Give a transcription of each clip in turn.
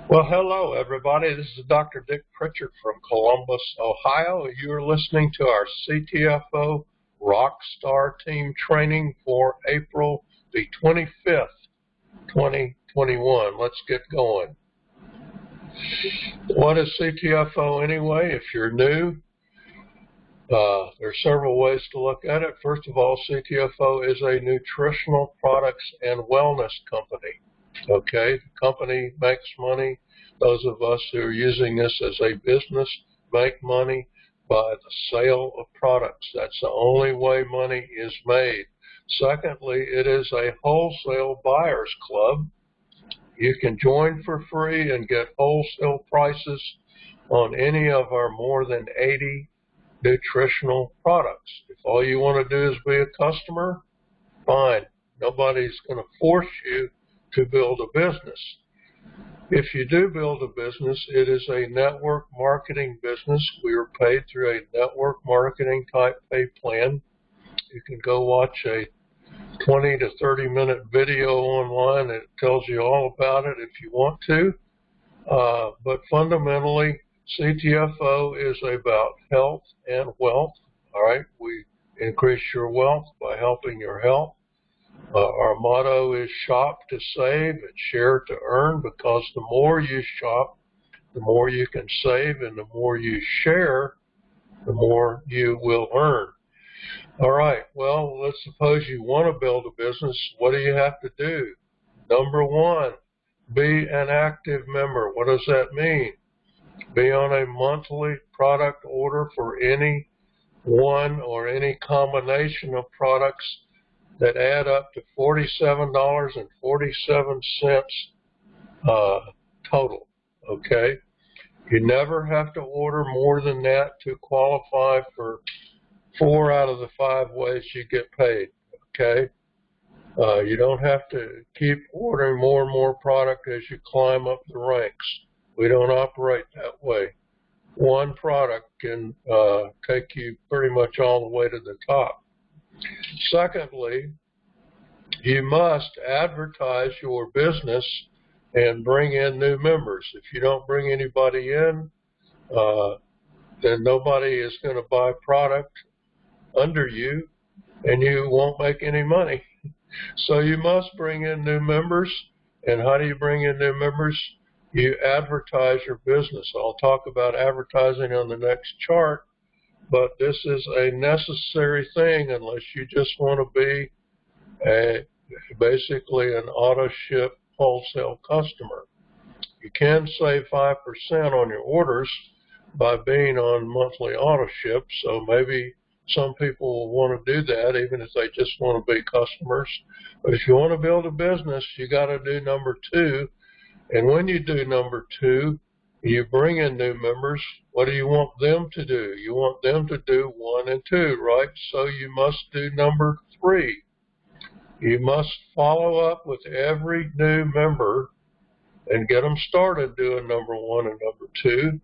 Well, hello, everybody. This is Dr. Dick Pritchard from Columbus, Ohio. You're listening to our CTFO Rockstar Team Training for April the 25th, 2021. Let's get going. What is CTFO anyway? If you're new, there's several ways to look at it. First of all, CTFO is a nutritional products and wellness company. Okay, the company makes money. Those of us who are using this as a business make money by the sale of products. That's the only way money is made. Secondly, it is a wholesale buyers club. You can join for free and get wholesale prices on any of our more than 80 nutritional products. If all you want to do is be a customer, fine. Nobody's going to force you to build a business. If you do build a business, it is a network marketing business. We are paid through a network marketing type pay plan. You can go watch a 20 to 30 minute video online that tells you all about it if you want to. But fundamentally, CTFO is about health and wealth. All right, we increase your wealth by helping your health. Our motto is shop to save and share to earn, because the more you shop, the more you can save, and the more you share, the more you will earn. All right, well, let's suppose you want to build a business. What do you have to do? Number one, be an active member. What does that mean? Be on a monthly product order for any one or any combination of products that add up to $47.47 total, okay? You never have to order more than that to qualify for 4 out of the 5 ways you get paid, okay? You don't have to keep ordering more and more product as you climb up the ranks. We don't operate that way. One product can take you pretty much all the way to the top. Secondly, you must advertise your business and bring in new members. If you don't bring anybody in, then nobody is going to buy product under you, and you won't make any money. So you must bring in new members. And how do you bring in new members? You advertise your business. I'll talk about advertising on the next chart. But this is a necessary thing unless you just want to be basically an auto ship wholesale customer. You can save 5% on your orders by being on monthly auto ship, so maybe some people will want to do that even if they just want to be customers. But if you want to build a business, you got to do number 2. And when you do number 2, you bring in new members. What do you want them to do? You want them to do 1 and 2, right? So you must do number 3. You must follow up with every new member and get them started doing number 1 and number 2.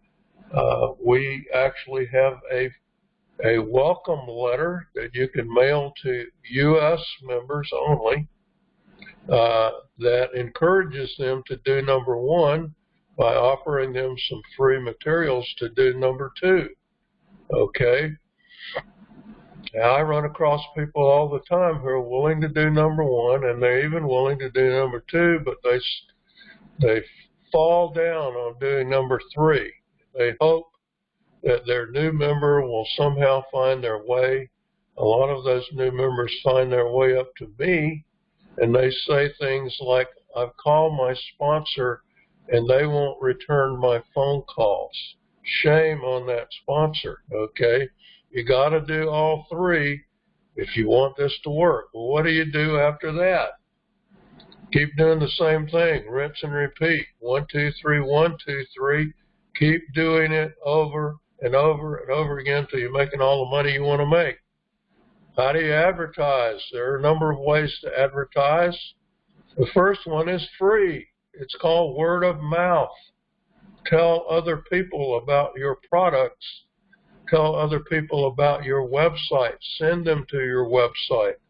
We actually have a welcome letter that you can mail to U.S. members only that encourages them to do number 1 by offering them some free materials to do number 2, okay? Now, I run across people all the time who are willing to do number 1, and they're even willing to do number 2, but they fall down on doing number 3. They hope that their new member will somehow find their way. A lot of those new members find their way up to me, and they say things like, I've called my sponsor and they won't return my phone calls. Shame on that sponsor, okay? You got to do all 3 if you want this to work. Well, what do you do after that? Keep doing the same thing, rinse and repeat. 1, 2, 3, 1, 2, 3. Keep doing it over and over and over again until you're making all the money you want to make. How do you advertise? There are a number of ways to advertise. The first one is free. It's called word of mouth. Tell other people about your products. Tell other people about your website. Send them to your website.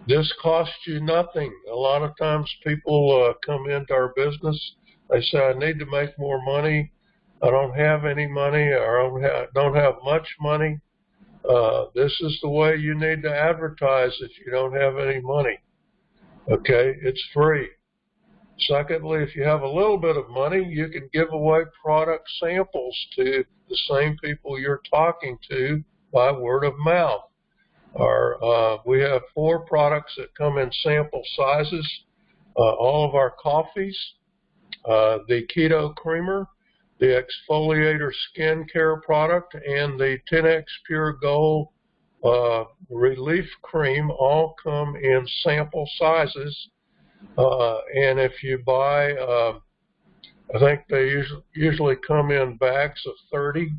This costs you nothing. A lot of times people come into our business, they say, I need to make more money. I don't have any money, or I don't have much money. This is the way you need to advertise if you don't have any money. Okay, it's free. Secondly, if you have a little bit of money, you can give away product samples to the same people you're talking to by word of mouth. We have 4 products that come in sample sizes. All of our coffees, the Keto Creamer, the Exfoliator Skin Care product, and the 10X Pure Gold Relief Cream all come in sample sizes. And if you buy, I think they usually come in bags of 30.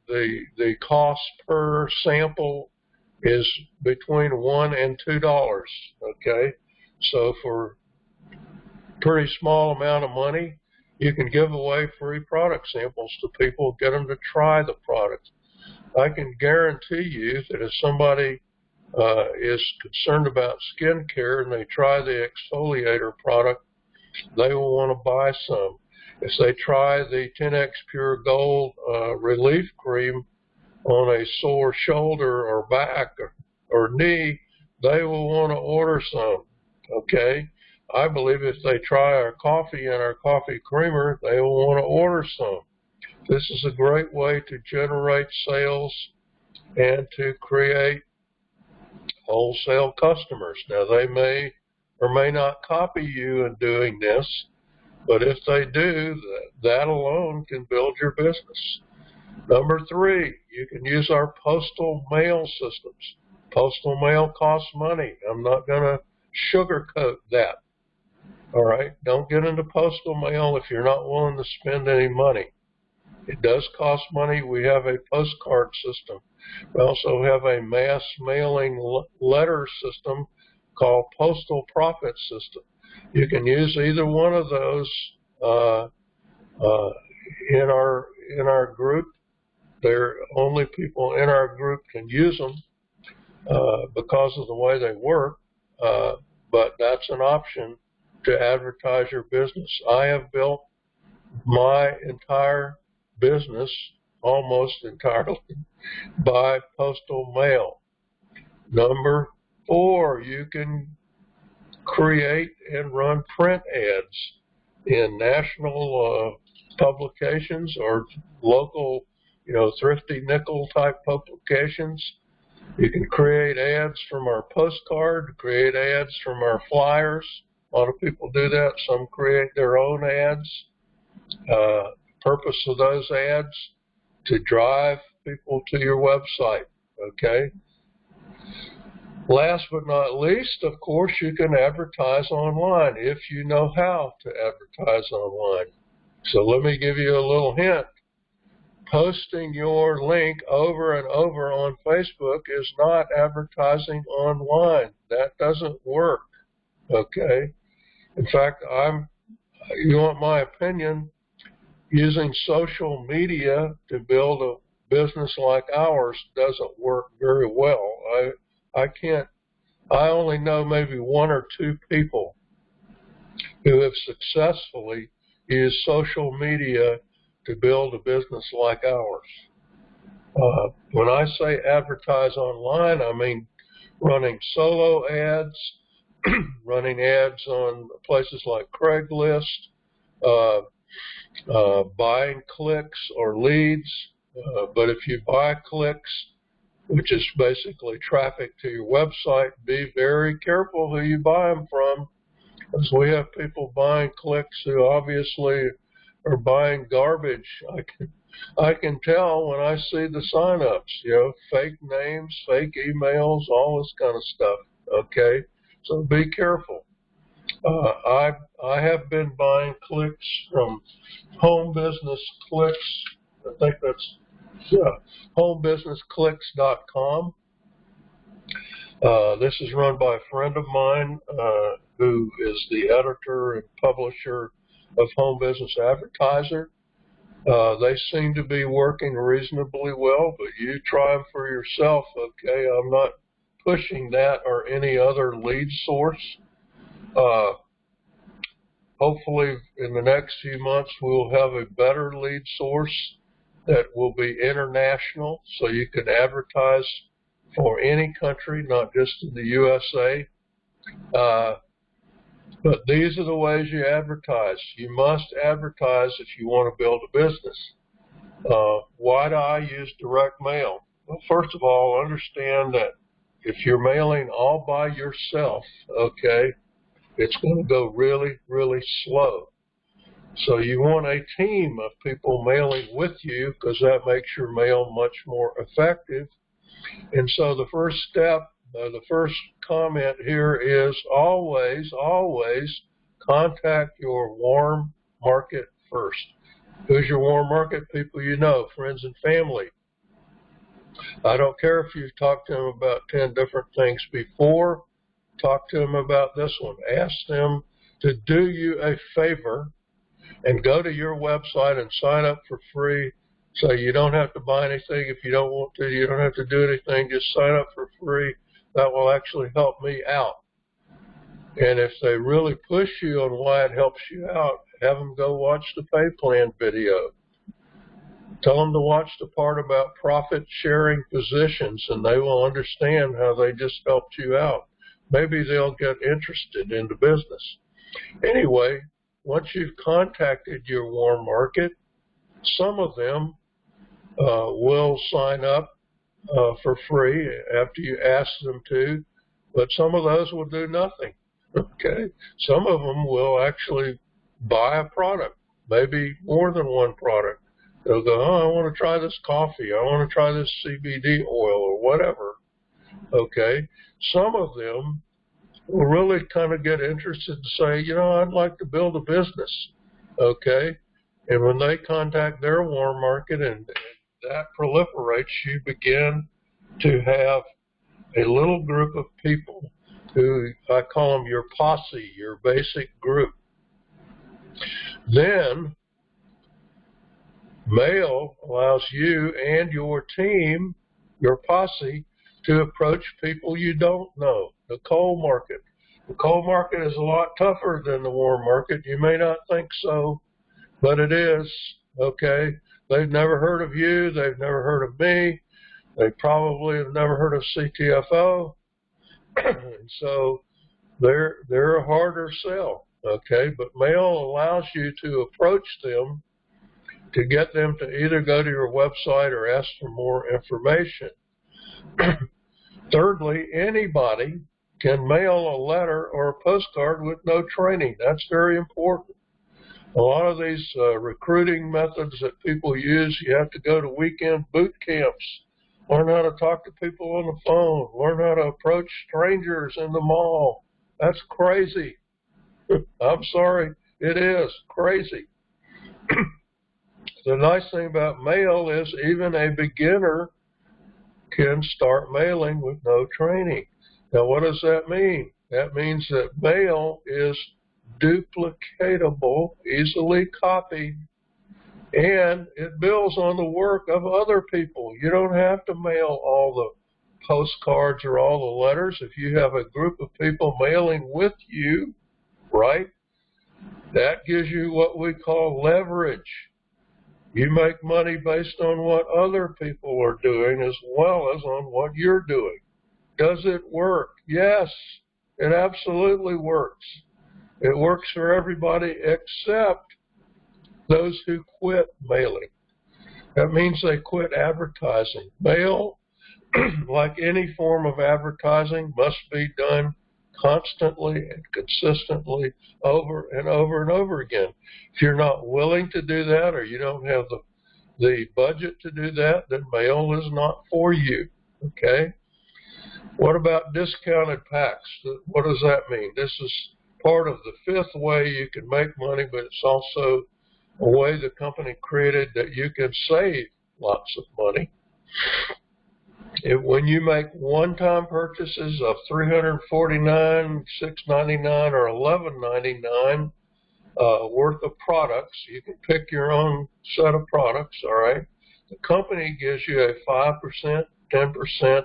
The cost per sample is between $1 and $2. Okay, so for a pretty small amount of money, you can give away free product samples to people, get them to try the product. I can guarantee you that if somebody is concerned about skin care and they try the exfoliator product, they will want to buy some. If they try the 10X Pure Gold Relief Cream on a sore shoulder or back or knee, they will want to order some. Okay? I believe if they try our coffee and our coffee creamer, they will want to order some. This is a great way to generate sales and to create wholesale customers. Now, they may or may not copy you in doing this, but if they do, that alone can build your business. Number 3, you can use our postal mail systems. Postal mail costs money. I'm not going to sugarcoat that. All right? Don't get into postal mail if you're not willing to spend any money. It does cost money. We have a postcard system. We also have a mass mailing letter system called Postal Profit System. You can use either one of those in our group. They're only people in our group can use them because of the way they work, but that's an option to advertise your business. I have built my entire business almost entirely by postal mail. Number 4, you can create and run print ads in national publications or local, thrifty nickel type publications. You can create ads from our postcard, create ads from our flyers. A lot of people do that. Some create their own ads. Purpose of those ads to drive people to your website. Okay. Last but not least, of course, you can advertise online if you know how to advertise online. So let me give you a little hint. Posting your link over and over on Facebook is not advertising online. That doesn't work. Okay. In fact, you want my opinion, using social media to build a business like ours doesn't work very well. I only know maybe 1 or 2 people who have successfully used social media to build a business like ours. When I say advertise online, I mean running solo ads, running ads on places like Craigslist, buying clicks or leads. But if you buy clicks, which is basically traffic to your website, be very careful who you buy them from, because we have people buying clicks who obviously are buying garbage. I can tell when I see the signups, fake names, fake emails, all this kind of stuff. Okay, so be careful. I have been buying clicks from Home Business Clicks. I think that's homebusinessclicks.com. This is run by a friend of mine who is the editor and publisher of Home Business Advertiser. They seem to be working reasonably well, but you try them for yourself, okay? I'm not pushing that or any other lead source. Hopefully in the next few months we'll have a better lead source that will be international, so you can advertise for any country, not just in the USA. But these are the ways you advertise. You must advertise if you want to build a business. Why do I use direct mail? Well, first of all, understand that if you're mailing all by yourself, okay, it's going to go really, really slow. So you want a team of people mailing with you, because that makes your mail much more effective. And so the first step, the first comment here is always, always contact your warm market first. Who's your warm market? People you know, friends and family. I don't care if you've talked to them about 10 different things before. Talk to them about this one. Ask them to do you a favor and go to your website and sign up for free. So you don't have to buy anything if you don't want to. You don't have to do anything. Just sign up for free. That will actually help me out. And if they really push you on why it helps you out, have them go watch the pay plan video. Tell them to watch the part about profit sharing positions, and they will understand how they just helped you out. Maybe they'll get interested in the business. Anyway, once you've contacted your warm market, some of them will sign up for free after you ask them to, but some of those will do nothing. Okay, some of them will actually buy a product, maybe more than one product. They'll go, oh, I want to try this coffee, I want to try this CBD oil or whatever. Okay, some of them will really kind of get interested and say, you know, I'd like to build a business. Okay, and when they contact their warm market and that proliferates, you begin to have a little group of people who I call them your posse, your basic group. Then mail allows you and your team, your posse, to approach people you don't know. The cold market. The cold market is a lot tougher than the warm market. You may not think so, but it is. Okay? They've never heard of you. They've never heard of me. They probably have never heard of CTFO. And so they're a harder sell. Okay? But mail allows you to approach them to get them to either go to your website or ask for more information. Thirdly, anybody can mail a letter or a postcard with no training. That's very important. A lot of these recruiting methods that people use, you have to go to weekend boot camps, learn how to talk to people on the phone, learn how to approach strangers in the mall. That's crazy. I'm sorry, it is crazy. The nice thing about mail is even a beginner can start mailing with no training. Now, what does that mean? That means that mail is duplicatable, easily copied, and it builds on the work of other people. You don't have to mail all the postcards or all the letters. If you have a group of people mailing with you, right, that gives you what we call leverage. You make money based on what other people are doing as well as on what you're doing. Does it work? Yes, it absolutely works. It works for everybody except those who quit mailing. That means they quit advertising. Mail, like any form of advertising, must be done constantly and consistently over and over and over again. If you're not willing to do that, or you don't have the budget to do that, then mail is not for you. Okay? What about discounted packs? What does that mean? This is part of the fifth way you can make money, but it's also a way the company created that you can save lots of money. When you make one-time purchases of $349, $699, or $11.99 worth of products, you can pick your own set of products, all right? The company gives you a 5%, 10%,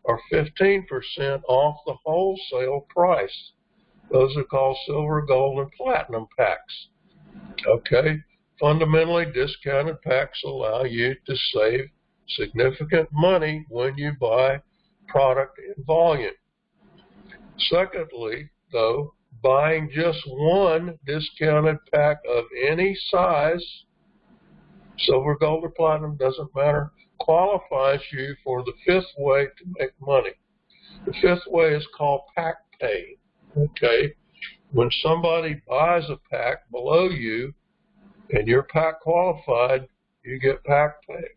are 15% off the wholesale price. Those are called silver, gold, and platinum packs. Okay? Fundamentally, discounted packs allow you to save significant money when you buy product in volume. Secondly, though, buying just one discounted pack of any size, silver, gold, or platinum, doesn't matter, qualifies you for the fifth way to make money. The fifth way is called pack pay. Okay? When somebody buys a pack below you and you're pack qualified, you get pack pay.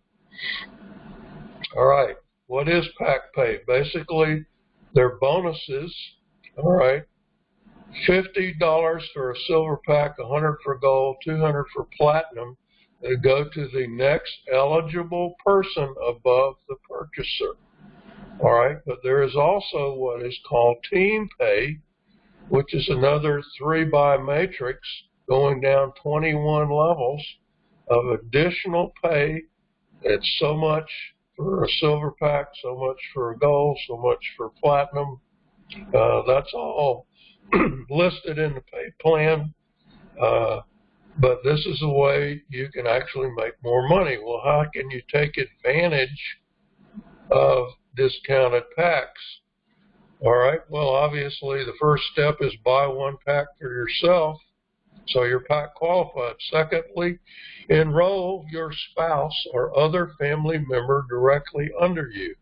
All right. What is pack pay? Basically, they're bonuses. All right. $50 for a silver pack, $100 for gold, $200 for platinum. They go to the next eligible person above the purchaser. All right. But there is also what is called team pay, which is another 3-by matrix going down 21 levels of additional pay. It's so much for a silver pack, so much for gold, so much for platinum. That's all listed in the pay plan. But this is a way you can actually make more money. Well, how can you take advantage of discounted packs? All right, well, obviously, the first step is buy one pack for yourself, so you're pack qualified. Secondly, enroll your spouse or other family member directly under you.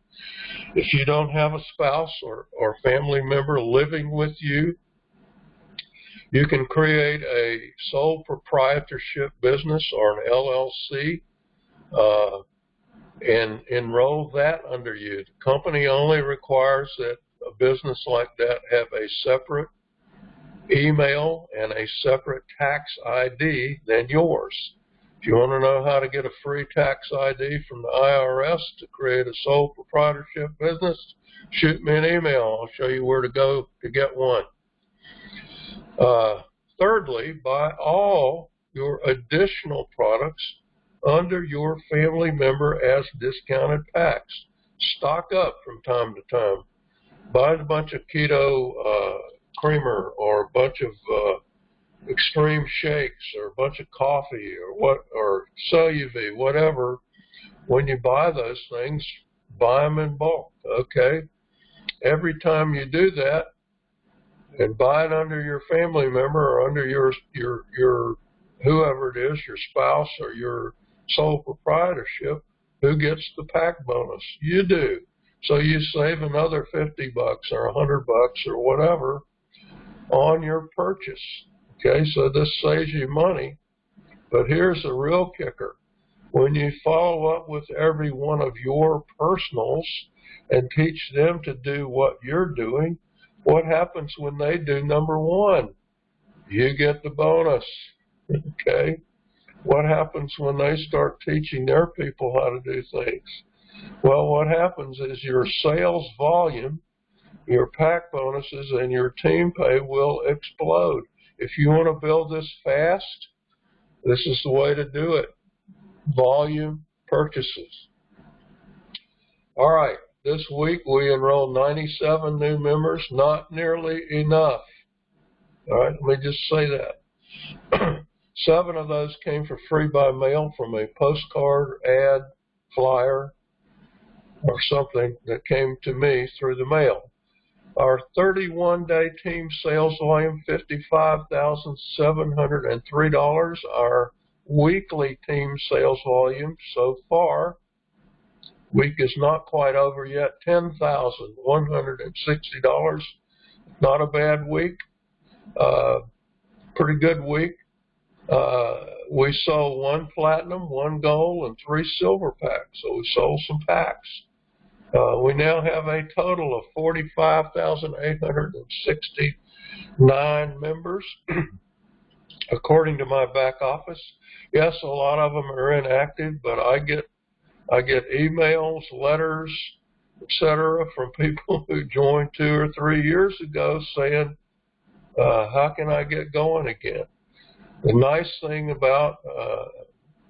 If you don't have a spouse or family member living with you, you can create a sole proprietorship business or an LLC and enroll that under you. The company only requires that a business like that have a separate email and a separate tax ID than yours. If you want to know how to get a free tax ID from the IRS to create a sole proprietorship business, shoot me an email. I'll show you where to go to get one. Thirdly, buy all your additional products under your family member as discounted packs. Stock up from time to time. Buy a bunch of keto creamer or a bunch of extreme shakes or a bunch of coffee or CellUV, whatever. When you buy those things, buy them in bulk. Okay. Every time you do that, and buy it under your family member or under your whoever it is, your spouse or your sole proprietorship, who gets the pack bonus? You do. So you save another $50 or $100 or whatever on your purchase. Okay, so this saves you money. But here's the real kicker. When you follow up with every one of your personals and teach them to do what you're doing, what happens when they do number one? You get the bonus. Okay? What happens when they start teaching their people how to do things? Well, what happens is your sales volume, your pack bonuses, and your team pay will explode. If you want to build this fast, this is the way to do it. Volume purchases. All right. This week we enrolled 97 new members, not nearly enough. All right, let me just say that. 7 of those came for free by mail from a postcard, ad, flyer, or something that came to me through the mail. Our 31-day team sales volume, $55,703. Our weekly team sales volume so far, week is not quite over yet, $10,160. Not a bad week. Pretty good week. We sold 1 platinum, 1 gold, and 3 silver packs. So we sold some packs. We now have a total of 45,869 members, according to my back office. Yes, a lot of them are inactive, but I get emails, letters, etc., from people who joined 2 or 3 years ago saying, how can I get going again? The nice thing about,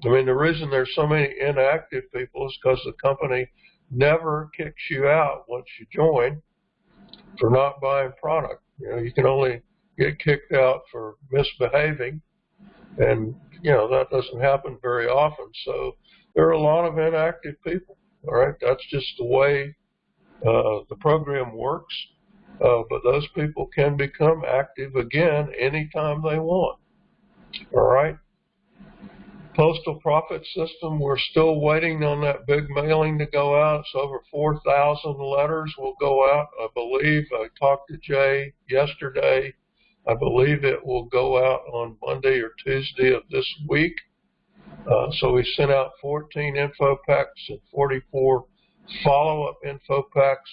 the reason there's so many inactive people is because the company never kicks you out once you join for not buying product. You know, you can only get kicked out for misbehaving, and you know that doesn't happen very often. So there are a lot of inactive people. All right, that's just the way the program works. But those people can become active again anytime they want. All right. Postal profit system, we're still waiting on that big mailing to go out. It's over 4,000 letters will go out. I believe, I talked to Jay yesterday, I believe it will go out on Monday or Tuesday of this week. So we sent out 14 info packs and 44 follow-up info packs.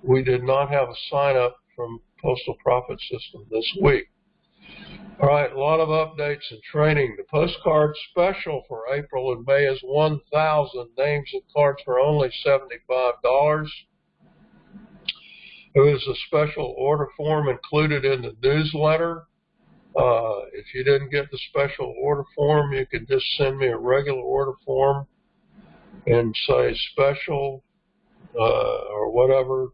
We did not have a sign-up from Postal Profit System this week. All right, a lot of updates and training. The postcard special for April and May is 1,000 names and cards for only $75. There is a special order form included in the newsletter. If you didn't get the special order form, you can just send me a regular order form and say special or whatever.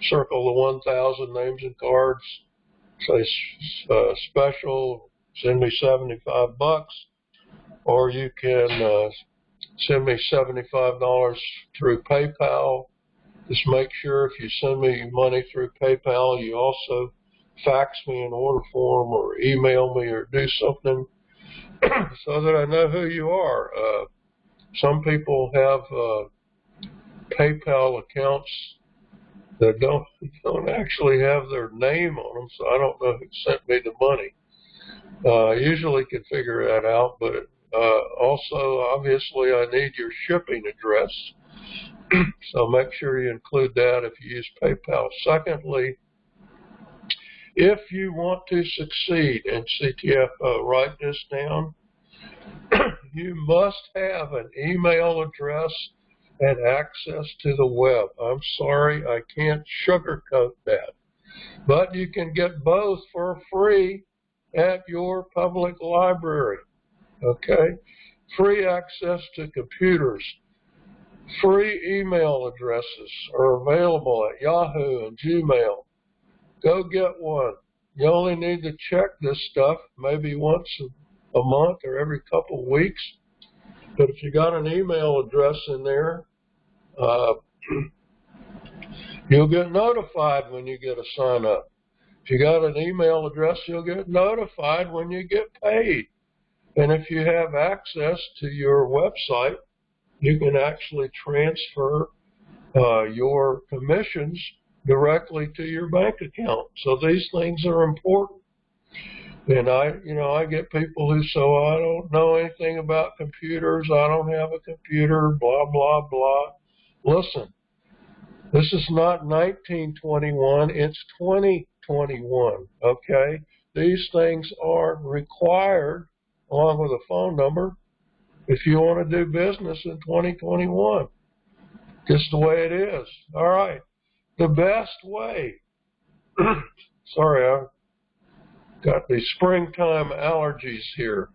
Circle the 1,000 names and cards. Say special, send me $75, or you can send me $75 through PayPal. Just make sure if you send me money through PayPal, you also fax me an order form or email me or do something so that I know who you are. Some people have PayPal accounts that don't actually have their name on them, so I don't know who sent me the money. I usually can figure that out, but also, obviously, I need your shipping address, so make sure you include that if you use PayPal. Secondly, if you want to succeed in CTFO, write this down. You must have an email address and access to the web. I'm sorry, I can't sugarcoat that. But you can get both for free at your public library. Okay? Free access to computers. Free email addresses are available at Yahoo and Gmail. Go get one. You only need to check this stuff maybe once a month or every couple of weeks. But if you got an email address in there, you'll get notified when you get a sign up. If you got an email address, you'll get notified when you get paid. And if you have access to your website, you can actually transfer your commissions directly to your bank account. So these things are important. And I get people who say, oh, I don't know anything about computers, I don't have a computer, blah, blah, blah. Listen, this is not 1921, it's 2021, okay? These things are required, along with a phone number, if you want to do business in 2021. Just the way it is. All right. The best way, sorry, I got these springtime allergies here.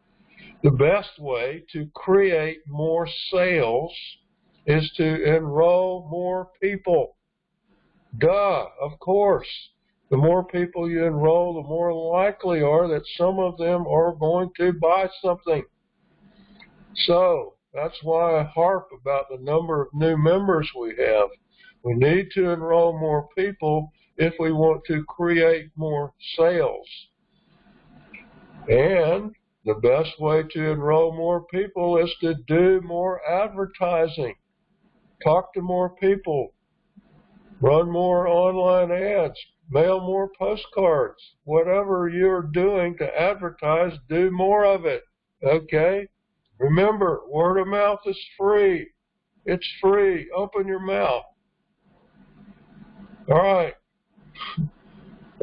The best way to create more sales is to enroll more people. Duh, of course. The more people you enroll, the more likely are that some of them are going to buy something. So that's why I harp about the number of new members we have. We need to enroll more people if we want to create more sales. And the best way to enroll more people is to do more advertising. Talk to more people. Run more online ads. Mail more postcards. Whatever you're doing to advertise, do more of it. Okay? Remember, word of mouth is free. It's free. Open your mouth. All right.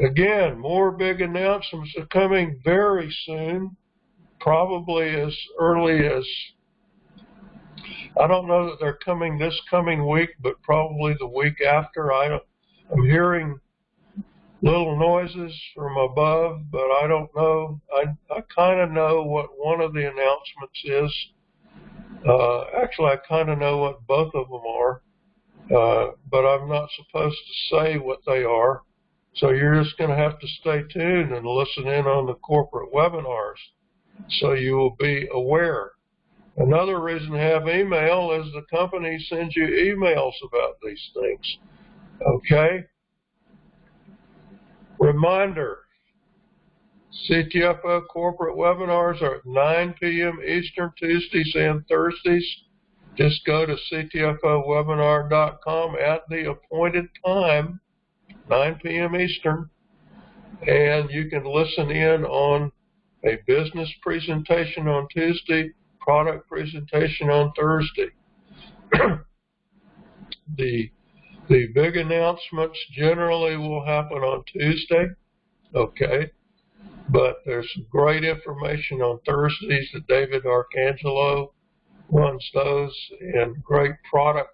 Again, more big announcements are coming very soon, probably as early as, I don't know that they're coming this coming week, but probably the week after. I'm hearing little noises from above, but I don't know. I kind of know what one of the announcements is. Actually, I kind of know what both of them are. but I'm not supposed to say what they are. So you're just going to have to stay tuned and listen in on the corporate webinars so you will be aware. Another reason to have email is the company sends you emails about these things. Okay? Reminder, CTFO corporate webinars are at 9 p.m. Eastern, Tuesdays and Thursdays. Just go to ctfowebinar.com at the appointed time, 9 p.m. Eastern, and you can listen in on a business presentation on Tuesday, product presentation on Thursday. The big announcements generally will happen on Tuesday, okay? But there's some great information on Thursdays that David Arcangelo runs those, and great product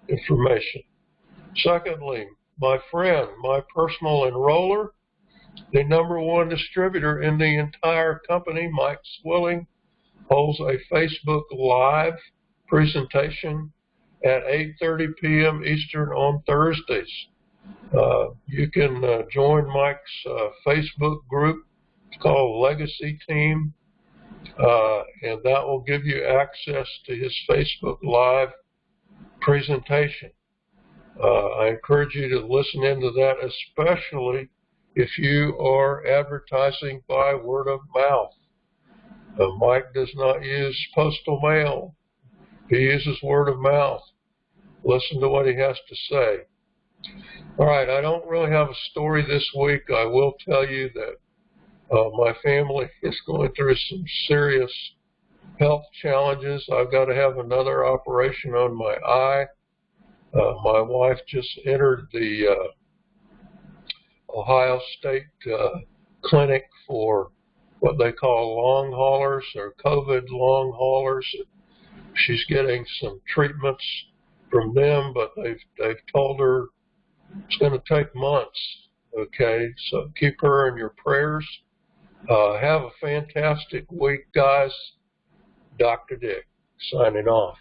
information. Secondly, my friend, my personal enroller, the #1 distributor in the entire company, Mike Swilling, holds a Facebook Live presentation at 8:30 p.m. Eastern on Thursdays. You can join Mike's Facebook group. It's called Legacy Team, and that will give you access to his Facebook Live presentation. I encourage you to listen into that, especially if you are advertising by word of mouth. Mike does not use postal mail. He uses word of mouth. Listen to what he has to say. All right, I don't really have a story this week. I will tell you that my family is going through some serious health challenges. I've got to have another operation on my eye. My wife just entered the Ohio State clinic for what they call long haulers or COVID long haulers. She's getting some treatments from them, but they've told her it's going to take months. Okay, so keep her in your prayers. Have a fantastic week, guys. Dr. Dick, signing off.